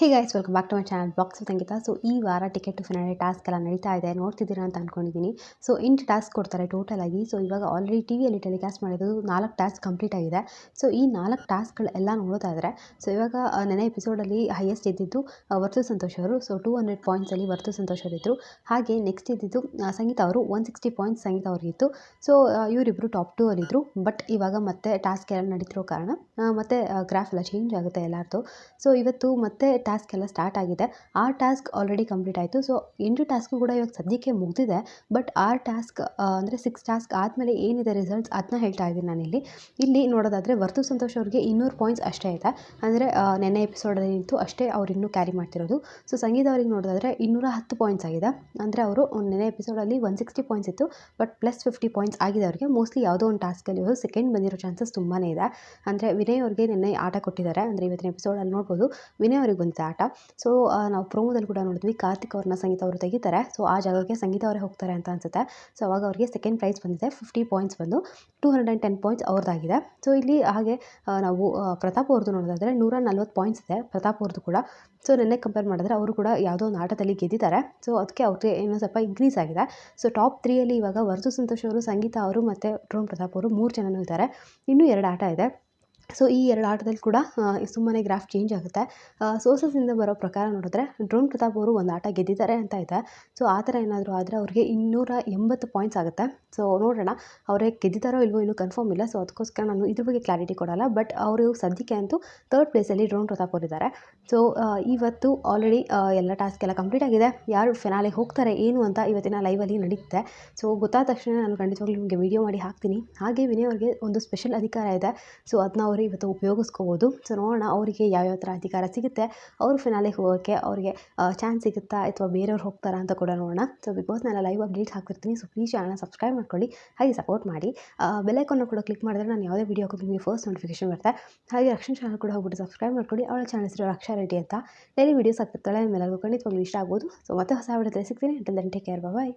Hey guys welcome back to my channel box ಸಂಗೀತ. So ಈ ವಾರ ಟಿಕೆಟ್ ಟು ಫಿನಾಲೆ ಟಾಸ್ಕ್ ಎಲ್ಲ ನಡೀತಾ ಇದೆ, ನೋಡ್ತಿದ್ದೀರಾ ಅಂತ ಅಂದ್ಕೊಂಡಿದ್ದೀನಿ. ಸೊ 8 ಟಾಸ್ಕ್ ಕೊಡ್ತಾರೆ ಟೋಟಲ್ ಆಗಿ. ಸೊ ಇವಾಗ ಆಲ್ರೆಡಿ ಟಿವಿಯಲ್ಲಿ ಟೆಲಿಕಾಸ್ಟ್ ಮಾಡಿದ್ದು 4 ಟಾಸ್ಕ್ ಕಂಪ್ಲೀಟ್ ಆಗಿದೆ. ಸೊ ಈ 4 ಟಾಸ್ಕ್ಗಳು ಎಲ್ಲ ನೋಡ್ತಾ ಇದ್ದಾರೆ. ಸೊ ಇವಾಗ ನೆನೆ ಎಪಿಸೋಡಲ್ಲಿ ಹೈಯೆಸ್ಟ್ ಇದ್ದಿದ್ದು ವರ್ತು ಸಂತೋಷ್ ಅವರು. ಸೊ 200 ಪಾಯಿಂಟ್ಸಲ್ಲಿ ವರ್ತು ಸಂತೋಷ್ ಅವರಿದ್ದರು. ಹಾಗೆ ನೆಕ್ಸ್ಟ್ ಇದ್ದಿದ್ದು ಸಂಗೀತ ಅವರು 160 ಪಾಯಿಂಟ್ಸ್ ಸಂಗೀತ ಅವರಿಗಿತ್ತು. ಸೊ ಇವರಿಬ್ಬರು ಟಾಪ್ 2 ಅಲ್ಲಿದ್ದರು. ಬಟ್ ಇವಾಗ ಮತ್ತೆ ಟಾಸ್ಕ್ ಎಲ್ಲ ನಡೀತಿರೋ ಕಾರಣ ಮತ್ತೆ ಗ್ರಾಫ್ ಎಲ್ಲ ಚೇಂಜ್ ಆಗುತ್ತೆ ಎಲ್ಲರದ್ದು. ಸೊ ಇವತ್ತು ಮತ್ತೆ ಟಾಸ್ಕ್ ಎಲ್ಲ ಸ್ಟಾರ್ಟ್ ಆಗಿದೆ. 6 ಟಾಸ್ಕ್ ಆಲ್ರೆಡಿ ಕಂಪ್ಲೀಟ್ ಆಯಿತು. ಸೊ 8 ಟಾಸ್ಕು ಕೂಡ ಇವಾಗ ಸದ್ಯಕ್ಕೆ ಮುಗಿದಿದೆ. ಬಟ್ 6 ಟಾಸ್ಕ್ ಅಂದರೆ 6 ಟಾಸ್ಕ್ ಆದಮೇಲೆ ಏನಿದೆ ರಿಸಲ್ಟ್ಸ್ ಅದನ್ನ ಹೇಳ್ತಾ ಇದ್ದೀನಿ ನಾನಿಲ್ಲಿ. ಇಲ್ಲಿ ನೋಡೋದಾದರೆ ವರ್ತು ಸಂತೋಷ್ ಅವ್ರಿಗೆ 200 ಪಾಯಿಂಟ್ಸ್ ಅಷ್ಟೇ ಇದೆ. ಅಂದರೆ ನೆನ್ನೆ ಎಪಿಸೋಡಲ್ಲಿ ನಿಂತು ಅಷ್ಟೇ ಅವ್ರು ಇನ್ನೂ ಕ್ಯಾರಿ ಮಾಡ್ತಿರೋದು. ಸೊ ಸಂಗೀತ ಅವ್ರಿಗೆ ನೋಡೋದಾದರೆ 210 ಪಾಯಿಂಟ್ಸ್ ಆಗಿದೆ. ಅಂದರೆ ಅವರು ನೆನ್ನೆ ಎಪಿಸೋಡಲ್ಲಿ 160 ಪಾಯಿಂಟ್ಸ್ ಇತ್ತು. ಬಟ್ ಪ್ಲಸ್ 50 ಪಾಯಿಂಟ್ಸ್ ಆಗಿದೆ ಅವರಿಗೆ. ಮೋಸ್ಟ್ಲಿ ಯಾವುದೋ ಒಂದು ಟಾಸ್ಕಲ್ಲಿ ಅವರು ಸೆಕೆಂಡ್ ಬಂದಿರೋ ಚಾನ್ಸಸ್ ತುಂಬಾ ಇದೆ. ಅಂದರೆ ವಿನಯ್ ಅವ್ರಿಗೆ ನೆನ್ನೆ ಆಟ ಕೊಟ್ಟಿದ್ದಾರೆ. ಅಂದರೆ ಇವತ್ತಿನ ಎಪಿಸೋಡಲ್ಲಿ ನೋಡ್ಬೋದು ವಿನಯ್ ಅವ್ರಿಗೆ ಬಂದಿದೆ ಆಟ. ಸೊ ನಾವು ಪ್ರೋಮೋದಲ್ಲಿ ಕೂಡ ನೋಡಿದ್ವಿ ಕಾರ್ತಿಕ್ ಅವ್ರನ್ನ ಸಂಗೀತ ಅವರು ತೆಗಿತಾರೆ. ಸೊ ಆ ಜಾಗಕ್ಕೆ ಸಂಗೀತ ಅವರೇ ಹೋಗ್ತಾರೆ ಅಂತ ಅನ್ಸುತ್ತೆ. ಸೊ ಅವಾಗ ಅವರಿಗೆ ಸೆಕೆಂಡ್ ಪ್ರೈಸ್ ಬಂದಿದೆ. 50 ಪಾಯಿಂಟ್ಸ್ ಬಂದು 210 ಪಾಯಿಂಟ್ಸ್ ಅವ್ರದ್ದಾಗಿದೆ. ಸೊ ಇಲ್ಲಿ ಹಾಗೆ ನಾವು ಪ್ರತಾಪ್ ಅವ್ರದ್ದು ನೋಡೋದಾದರೆ 140 ಪಾಯಿಂಟ್ಸ್ ಇದೆ ಪ್ರತಾಪ್ ಅವ್ರದ್ದು ಕೂಡ. ಸೊ ನೆನ್ನೆ ಕಂಪೇರ್ ಮಾಡಿದ್ರೆ ಅವರು ಕೂಡ ಯಾವುದೋ ಒಂದು ಆಟದಲ್ಲಿ ಗೆದ್ದಿದ್ದಾರೆ. ಸೊ ಅದಕ್ಕೆ ಅವ್ರಿಗೆ ಇನ್ನೂ ಸ್ವಲ್ಪ ಇನ್ಕ್ರೀಸ್ ಆಗಿದೆ. ಸೊ ಟಾಪ್ 3 ಇವಾಗ ವರ್ತು ಸಂತೋಷ್ ಅವರು, ಸಂಗೀತ ಅವರು ಮತ್ತು ಡ್ರೋನ್ ಪ್ರತಾಪ್ ಅವರು 3 ಜನನೂ ಇದ್ದಾರೆ. ಇನ್ನೂ 2 ಆಟ ಇದೆ. ಸೊ ಈ 2 ಆಟದಲ್ಲಿ ಕೂಡ ಸುಮ್ಮನೆ ಗ್ರಾಫ್ ಚೇಂಜ್ ಆಗುತ್ತೆ. ಸೋರ್ಸಸ್ಸಿಂದ ಬರೋ ಪ್ರಕಾರ ನೋಡಿದ್ರೆ ಡ್ರೋನ್ ಪ್ರತಾಪ್ ಅವರು ಒಂದು ಆಟ ಗೆದ್ದಿದ್ದಾರೆ ಅಂತ ಇದೆ. ಸೊ ಆ ಥರ ಏನಾದರೂ ಆದರೆ ಅವ್ರಿಗೆ 280 ಪಾಯಿಂಟ್ಸ್ ಆಗುತ್ತೆ. ಸೊ ನೋಡೋಣ ಅವರೇ ಗೆದ್ದಿದ್ದಾರೋ ಇಲ್ವೋ ಇನ್ನೂ ಕನ್ಫರ್ಮ್ ಇಲ್ಲ. ಸೊ ಅದಕ್ಕೋಸ್ಕರ ನಾನು ಇದ್ರ ಬಗ್ಗೆ ಕ್ಲಾರಿಟಿ ಕೊಡಲ್ಲ. ಬಟ್ ಅವರು ಸದ್ಯಕ್ಕೆ ಅಂತೂ 3rd ಪ್ಲೇಸಲ್ಲಿ ಡ್ರೋನ್ ಪ್ರತಾಪ್ ಅವರಿದ್ದಾರೆ. ಸೊ ಇವತ್ತು ಆಲ್ರೆಡಿ ಎಲ್ಲ ಟಾಸ್ಕ್ ಎಲ್ಲ ಕಂಪ್ಲೀಟ್ ಆಗಿದೆ. ಯಾರು ಫಿನಾಲೆಗೆ ಹೋಗ್ತಾರೆ ಏನು ಅಂತ ಇವತ್ತಿನ ಲೈವಲ್ಲಿ ನಡೀತೆ. ಸೊ ಗೊತ್ತಾದ ತಕ್ಷಣ ನಾನು ಖಂಡಿತವಾಗ್ಲೂ ನಿಮಗೆ ವಿಡಿಯೋ ಮಾಡಿ ಹಾಕ್ತೀನಿ. ಹಾಗೆ ವಿನಯ್ ಅವ್ರಿಗೆ ಒಂದು ಸ್ಪೆಷಲ್ ಅಧಿಕಾರ ಇದೆ. ಸೊ ಅದನ್ನ ಅವರು ಇವತ್ತು ಉಪಯೋಗಿಸ್ಕೋಬೋದು. ಸೊ ನೋಡೋಣ ಅವರಿಗೆ ಯಾವ್ಯಾವ ಥರ ಅಧಿಕಾರ ಸಿಗುತ್ತೆ, ಅವರು ಫಿನಾಲೆಗೆ ಹೋಗೋಕ್ಕೆ ಅವ್ರಿಗೆ ಚಾನ್ಸ್ ಸಿಗುತ್ತಾ ಅಥವಾ ಬೇರೆಯವ್ರು ಹೋಗ್ತಾರಾ ಅಂತ ಕೂಡ ನೋಡೋಣ. ಸೊ ಬಿಗ್ ಬಾಸ್ನೆಲ್ಲ ಲೈವ್ ಅಪ್ಡೇಟ್ಸ್ ಹಾಕ್ತಿರ್ತೀನಿ. ಸೊ ಪ್ಲೀಸ್ ಚಾನಲ್ನ ಸಬ್ಸ್ಕ್ರೈಬ್ ಮಾಡ್ಕೊಳ್ಳಿ, ಹಾಗೆ ಸಪೋರ್ಟ್ ಮಾಡಿ. ಬೆಲ್ ಐಕಾನ್ನ ಕೂಡ ಕ್ಲಿಕ್ ಮಾಡಿದ್ರೆ ನಾನು ಯಾವುದೇ ವೀಡಿಯೋ ಹಾಕೋದು ನಿಮಗೆ ಫಸ್ಟ್ ನೋಟಿಫಿಕೇಶನ್ ಬರುತ್ತೆ. ಹಾಗೆ ರಕ್ಷಣ್ ಚಾನಲ್ ಕೂಡ ಹೋಗ್ಬಿಟ್ಟು ಸಬ್ಸ್ಕ್ರೈಬ್ ಮಾಡ್ಕೊಳ್ಳಿ. ಅವಳ ಚಾನಲ್ ಹೆಸರು ರಕ್ಷಾ ರೆಡ್ಡಿ ಅಂತ. ಡೈಲಿ ವೀಡಿಯೋಸ್ ಹಾಕ್ತಿರ್ತಾಳೆ. ನಿಮ್ಮೆಲ್ಲರಿಗೂ ಖಂಡಿತವಾಗ್ಲೂ ಇಷ್ಟ ಆಗ್ಬೋದು. ಸೊ ಮತ್ತೆ ಹೊಸ ವಿಡಿಯೋದಲ್ಲಿ ಸಿಗ್ತೀನಿ. ಅಂಟಿಲ್ ದೆನ್ ಟೇಕ್ ಕೇರ್, ಬಾಯ್.